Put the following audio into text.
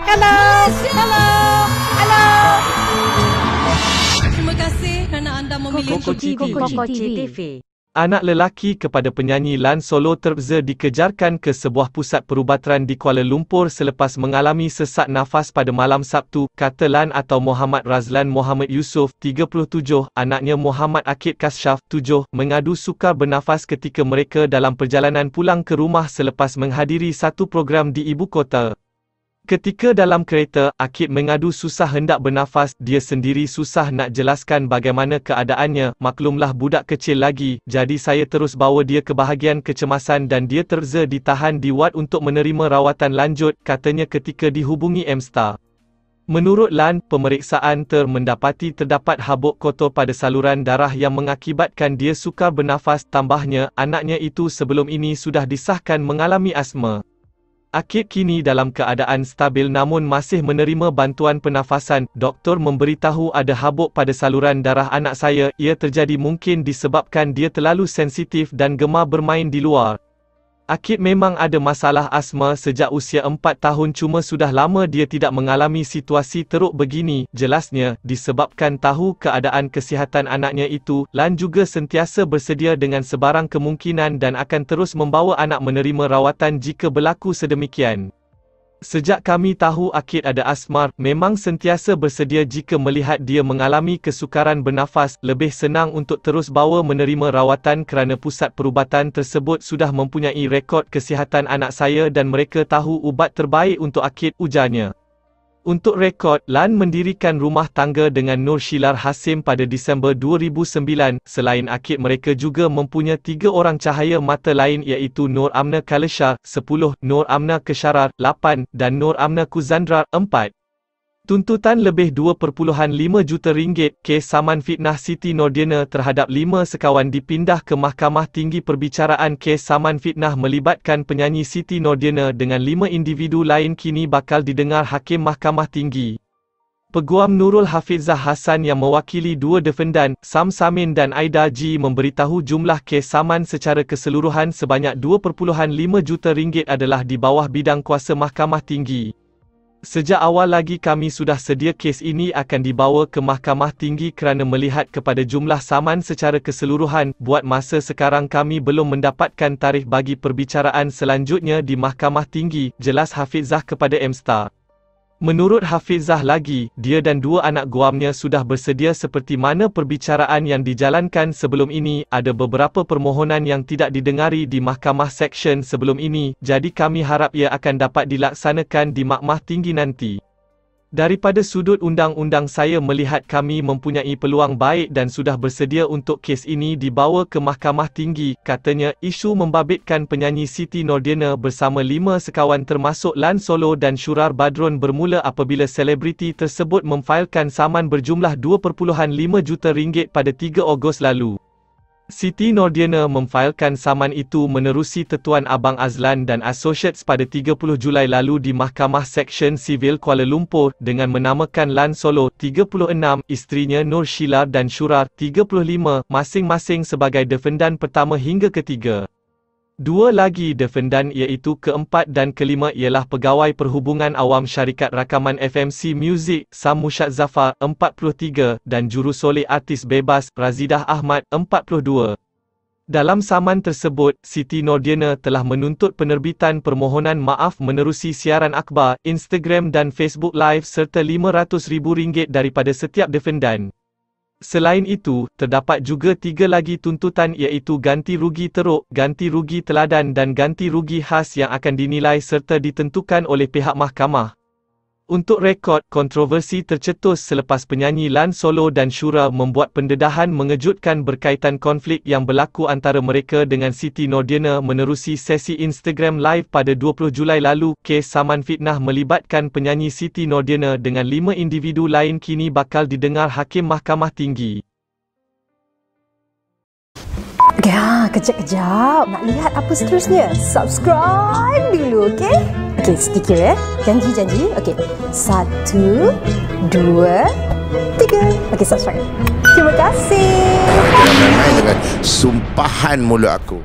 Hello. Hello. Hello. Terima kasih kerana anda memilih Koko TV. Anak lelaki kepada penyanyi Lan Solo terbeza dikejarkan ke sebuah pusat perubatan di Kuala Lumpur selepas mengalami sesak nafas pada malam Sabtu, kata Lan atau Muhammad Razlan Muhammad Yusof, 37, anaknya Muhammad Akid Kasyaf, 7, mengadu sukar bernafas ketika mereka dalam perjalanan pulang ke rumah selepas menghadiri satu program di ibu kota. Ketika dalam kereta, Akid mengadu susah hendak bernafas, dia sendiri susah nak jelaskan bagaimana keadaannya, maklumlah budak kecil lagi, jadi saya terus bawa dia ke bahagian kecemasan dan dia terza ditahan di wad untuk menerima rawatan lanjut, katanya ketika dihubungi M-Star. Menurut Lan, pemeriksaan mendapati terdapat habuk kotor pada saluran darah yang mengakibatkan dia sukar bernafas, tambahnya, anaknya itu sebelum ini sudah disahkan mengalami asma. Akid kini dalam keadaan stabil namun masih menerima bantuan pernafasan. Doktor memberitahu ada habuk pada saluran darah anak saya. Ia terjadi mungkin disebabkan dia terlalu sensitif dan gemar bermain di luar. Akid memang ada masalah asma sejak usia 4 tahun cuma sudah lama dia tidak mengalami situasi teruk begini. Jelasnya, disebabkan tahu keadaan kesihatan anaknya itu, Lan juga sentiasa bersedia dengan sebarang kemungkinan dan akan terus membawa anak menerima rawatan jika berlaku sedemikian. Sejak kami tahu Akid ada asma, memang sentiasa bersedia jika melihat dia mengalami kesukaran bernafas, lebih senang untuk terus bawa menerima rawatan kerana pusat perubatan tersebut sudah mempunyai rekod kesihatan anak saya dan mereka tahu ubat terbaik untuk Akid, ujarnya. Untuk rekod, Lan mendirikan rumah tangga dengan Nur Shilar Hasim pada Disember 2009. Selain Akid mereka juga mempunyai 3 orang cahaya mata lain iaitu Nur Amna Kalashar, 10, Nur Amna Kesharar, 8, dan Nur Amna Kuzandrar, 4. Tuntutan lebih RM2.5 juta kes saman fitnah Siti Nordiana terhadap 5 sekawan dipindah ke Mahkamah Tinggi. Perbicaraan kes saman fitnah melibatkan penyanyi Siti Nordiana dengan 5 individu lain kini bakal didengar Hakim Mahkamah Tinggi. Peguam Nurul Hafizah Hassan yang mewakili 2 defendan, Sam Samin dan Aida G, memberitahu jumlah kes saman secara keseluruhan sebanyak RM2.5 juta adalah di bawah bidang kuasa Mahkamah Tinggi. Sejak awal lagi kami sudah sedia kes ini akan dibawa ke Mahkamah Tinggi kerana melihat kepada jumlah saman secara keseluruhan. Buat masa sekarang kami belum mendapatkan tarikh bagi perbicaraan selanjutnya di Mahkamah Tinggi, jelas Hafizah kepada M-Star. Menurut Hafizah lagi, dia dan 2 anak guamnya sudah bersedia seperti mana perbicaraan yang dijalankan sebelum ini. Ada beberapa permohonan yang tidak didengari di Mahkamah Seksyen sebelum ini, jadi kami harap ia akan dapat dilaksanakan di Mahkamah Tinggi nanti. Daripada sudut undang-undang saya melihat kami mempunyai peluang baik dan sudah bersedia untuk kes ini dibawa ke Mahkamah Tinggi, katanya. Isu membabitkan penyanyi Siti Nordiana bersama 5 sekawan termasuk Lan Solo dan Shurar Badrun bermula apabila selebriti tersebut memfailkan saman berjumlah RM2.5 juta pada 3 Ogos lalu. Siti Nordiana memfailkan saman itu menerusi Tetuan Abang Azlan dan Associates pada 30 Julai lalu di Mahkamah Seksyen Sivil Kuala Lumpur dengan menamakan Lan Solo, 36, isterinya Nur Shilar dan Shurar, 35, masing-masing sebagai defendan pertama hingga ketiga. 2 lagi defendan iaitu keempat dan kelima ialah Pegawai Perhubungan Awam Syarikat Rakaman FMC Music, Sam Mushad Zafar, 43, dan Jurusoleh Artis Bebas, Razidah Ahmad, 42. Dalam saman tersebut, Siti Nordiana telah menuntut penerbitan permohonan maaf menerusi siaran akhbar, Instagram dan Facebook Live serta RM500,000 daripada setiap defendan. Selain itu, terdapat juga 3 lagi tuntutan iaitu ganti rugi teruk, ganti rugi teladan dan ganti rugi khas yang akan dinilai serta ditentukan oleh pihak mahkamah. Untuk rekod, kontroversi tercetus selepas penyanyi Lan Solo dan Shura membuat pendedahan mengejutkan berkaitan konflik yang berlaku antara mereka dengan Siti Nordiana menerusi sesi Instagram Live pada 20 Julai lalu. Kes saman fitnah melibatkan penyanyi Siti Nordiana dengan 5 individu lain kini bakal didengar Hakim Mahkamah Tinggi. Ya, kejap-kejap. Nak lihat apa seterusnya? Subscribe dulu, okey? Okey, sedikit ya. Janji-janji. Okey. 1, 2, 3. Okey, subscribe. Terima kasih. Jangan main dengan sumpahan mulut aku.